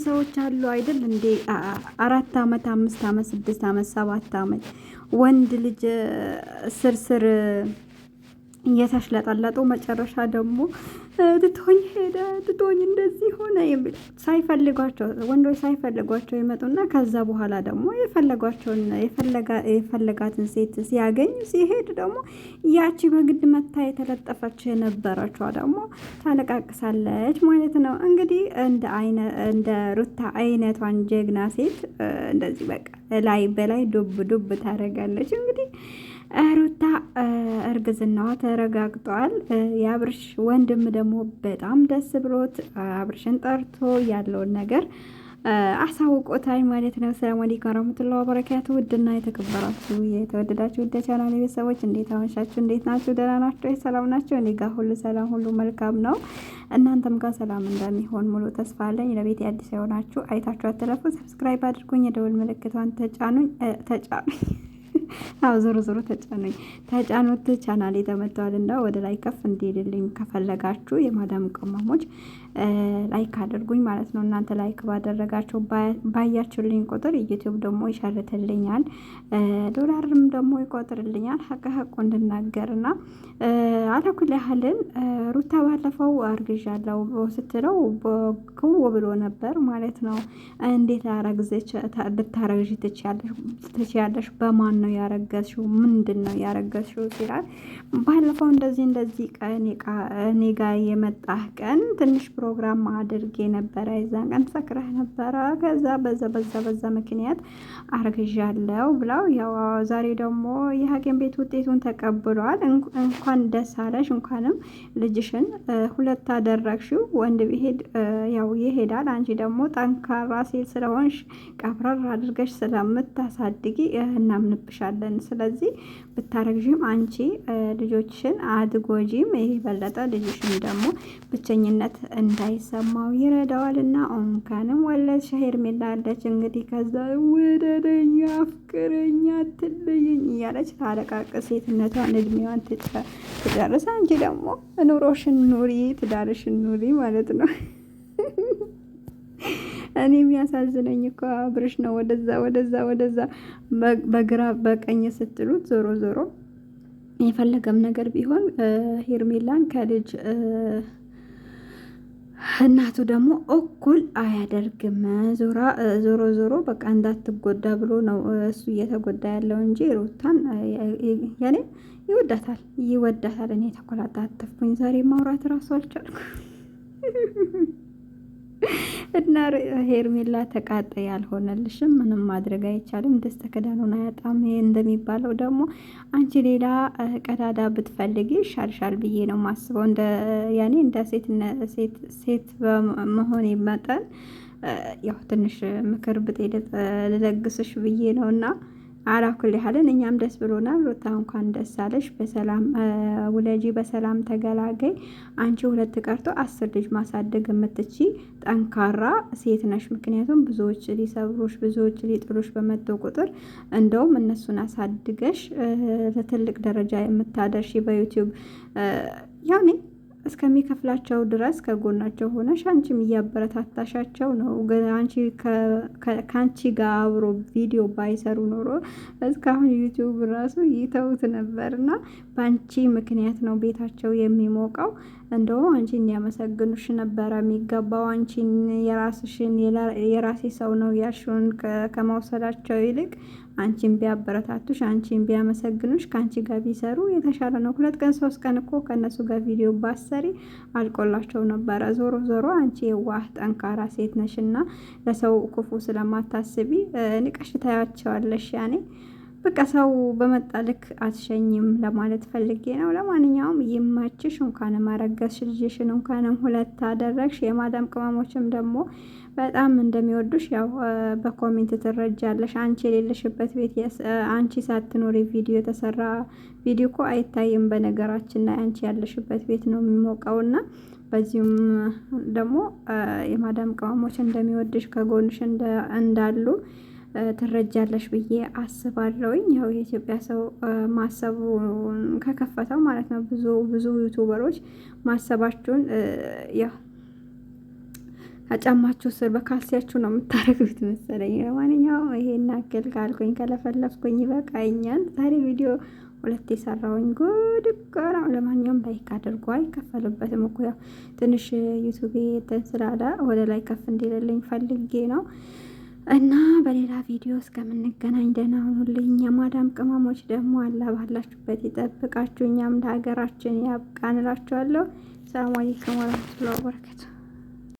ሰዎች አሉ አይደል እንዴ 4 አመት 5 አመት 6 አመት 7 አመት ወንድ ልጅ ስርስር እየተሽለጠለጡ መጨረሻ ደግሞ ትቶኝ ሄደ ትቶኝ እንደዚህ ሆነ የሚል ሳይፈልጓቸው ወንዶች ሳይፈልጓቸው ይመጡና ከዛ በኋላ ደግሞ የፈለጓቸውን የፈለጋትን ሴት ሲያገኝ ሲሄድ ደግሞ ያቺ በግድ መታ የተለጠፈች የነበረችዋ ደግሞ ታለቃቅሳለች ማለት ነው። እንግዲህ እንደ ሩታ አይነቷን ጀግና ሴት እንደዚህ በቃ ላይ በላይ ዱብ ዱብ ታደርጋለች። እንግዲህ ሩታ እርግዝናዋ ተረጋግጧል። የአብርሽ ወንድም ደግሞ በጣም ደስ ብሎት አብርሽን ጠርቶ ያለውን ነገር አሳውቆታል ማለት ነው። ሰላም አለይኩም ወራህመቱላሂ ወበረካቱ። ውድና የተከበራችሁ የተወደዳችሁ ውድ ቻናሌ ቤተሰቦች እንዴት አመሻችሁ? እንዴት ናችሁ? ደህና ናችሁ? ሰላም ናችሁ? እኔ ጋር ሁሉ ሰላም ሁሉ መልካም ነው። እናንተም ጋር ሰላም እንደሚሆን ሙሉ ተስፋ አለኝ። ለቤት አዲስ የሆናችሁ አይታችሁ አትለፉ። ሰብስክራይብ አድርጉኝ፣ የደወል ምልክቷን ተጫኑኝ። አዎ ዞሮ ዞሮ ተጫኑት። ቻናሌ ተመቷልና ወደ ላይ ከፍ እንዲልልኝ ከፈለጋችሁ የማዳም ቅመሞች ላይክ አድርጉኝ ማለት ነው። እናንተ ላይክ ባደረጋችሁ ባያችሁልኝ ቁጥር ዩቲዩብ ደግሞ ይሸርትልኛል፣ ዶላርም ደግሞ ይቆጥርልኛል። ሀቅ እንድናገርና አለኩል ያህልን ሩታ ባለፈው አርግዣለሁ ስትለው ክው ብሎ ነበር ማለት ነው። እንዴት አረግዘች ልታረግዥ ትችያለሽ? በማን ነው ያረገዝሽው? ምንድን ነው ያረገዝሽው? ሲላል ባለፈው እንደዚህ እኔ ጋር የመጣህ ቀን ትንሽ ፕሮግራም አድርጌ ነበረ። የዛን ቀን ሰክረህ ነበረ። ከዛ በዛ ምክንያት አርግዣለሁ ብለው ያው ዛሬ ደግሞ የሐኪም ቤት ውጤቱን ተቀብሏል። እንኳን ደስ አለሽ፣ እንኳንም ልጅሽን 2 አደረግሽው። ወንድ ቢሄድ ያው ይሄዳል። አንቺ ደግሞ ጠንካራ ሴት ስለሆንሽ ቀብረር አድርገሽ ስለምታሳድጊ እናምንብሻለን። ስለዚህ ብታረግዥም አንቺ ልጆችሽን አትጎጂም። ይሄ በለጠ ልጅሽን ደግሞ ብቸኝነት እንዳይሰማው ይረዳዋልና እንኳንም ወለድሽ ሄርሜላ አለች። እንግዲህ ከዛ ወደደኛ አፍቅረኛ አትለየኝ እያለች ታለቃቅ ሴትነቷን እድሜዋን ትጨርስ። አንቺ ደግሞ ኑሮሽን ኑሪ፣ ትዳርሽን ኑሪ ማለት ነው። እኔ የሚያሳዝነኝ እኮ አብርሽ ነው። ወደዛ በግራ በቀኝ ስትሉት ዞሮ ዞሮ የፈለገም ነገር ቢሆን ሄርሜላን ከልጅ እናቱ ደግሞ እኩል አያደርግም። ዞሮ በቃ እንዳትጎዳ ብሎ ነው እሱ እየተጎዳ ያለው እንጂ ሩታን ያኔ ይወዳታል። እኔ ተኮላታተፍኩኝ ዛሬ ማውራት እራሱ አልቻልኩ። እና ሄርሜላ ተቃጣይ አልሆነልሽም፣ ምንም ማድረግ አይቻልም። ደስተ ከዳኑን አያጣም እንደሚባለው ደግሞ አንቺ ሌላ ቀዳዳ ብትፈልጊ ይሻልሻል ብዬ ነው ማስበው። እንደ ሴት በመሆን መጠን ያው ትንሽ ምክር ብጤ ልለግስሽ ብዬ ነው። እና አላኩል ያህልን እኛም ደስ ብሎናል። ሩታ እንኳን ደስ አለሽ፣ በሰላም ውለጂ፣ በሰላም ተገላገይ። አንቺ 2 ቀርቶ 10 ልጅ ማሳደግ የምትቺ ጠንካራ ሴት ነሽ። ምክንያቱም ብዙዎች ሊሰብሩሽ፣ ብዙዎች ሊጥሉሽ በመጡ ቁጥር እንደውም እነሱን አሳድገሽ ለትልቅ ደረጃ የምታደርሺ በዩቲዩብ ያኔ እስከሚከፍላቸው ድረስ ከጎናቸው ሆነሽ አንቺም እያበረታታሻቸው ነው። ግን አንቺ ከአንቺ ጋር አብሮ ቪዲዮ ባይሰሩ ኖሮ እስካሁን ዩቲዩብ ራሱ ይተውት ነበር። እና በአንቺ ምክንያት ነው ቤታቸው የሚሞቀው። እንደውም አንቺ እንዲያመሰግኑሽ ነበረ የሚገባው። አንቺን የራሴ ሰው ነው ያልሽውን ከመውሰዳቸው ይልቅ አንቺን ቢያበረታቱሽ፣ አንቺን ቢያመሰግኑሽ፣ ከአንቺ ጋር ቢሰሩ የተሻለ ነው። 2 ቀን 3 ቀን እኮ ከእነሱ ጋር ቪዲዮ ባሰሪ አልቆላቸው ነበረ። ዞሮ አንቺ የዋህ ጠንካራ ሴት ነሽና ለሰው ክፉ ስለማታስቢ ንቀሽ ታያቸዋለሽ። ያኔ በቃ ሰው በመጣ ልክ አትሸኝም ለማለት ፈልጌ ነው። ለማንኛውም ይማችሽ። እንኳንም አረገዝሽ፣ ልጅሽን እንኳንም 2 አደረግሽ። የማዳም ቅመሞችም ደግሞ በጣም እንደሚወዱሽ ያው በኮሜንት ትረጃለሽ። አንቺ የሌለሽበት ቤት አንቺ ሳትኖሪ ቪዲዮ የተሰራ ቪዲዮ እኮ አይታይም። በነገራችን ላይ አንቺ ያለሽበት ቤት ነው የሚሞቀውና በዚሁም ደግሞ የማዳም ቅመሞች እንደሚወድሽ ከጎንሽ እንዳሉ ትረጃለሽ ብዬ አስባለሁኝ። ያው የኢትዮጵያ ሰው ማሰቡ ከከፈተው ማለት ነው ብዙ ዩቱበሮች ማሰባቸውን ያው አጫማችሁ ስር በካልሲያችሁ ነው የምታረጉት መሰለኝ። ለማንኛውም ይሄን አክል ካልኩኝ ከለፈለፍኩኝ ይበቃኛል። ዛሬ ቪዲዮ 2 የሰራሁኝ ጉድ እኮ ነው። ለማንኛውም ላይክ አድርጉ፣ አይከፈልበትም እኮ ያው ትንሽ ዩቲዩብ እንትን ስላለ ወደ ላይ ከፍ እንዲልልኝ ፈልጌ ነው። እና በሌላ ቪዲዮ እስከምንገናኝ ደህና ሁኑልኝ። የማዳም ቅመሞች ደግሞ አላህ ባላችሁበት ይጠብቃችሁ፣ እኛም ለሀገራችን ያብቃን እላችኋለሁ። ሰላም አለይኩም ወራህመቱላሂ ወበረካቱ።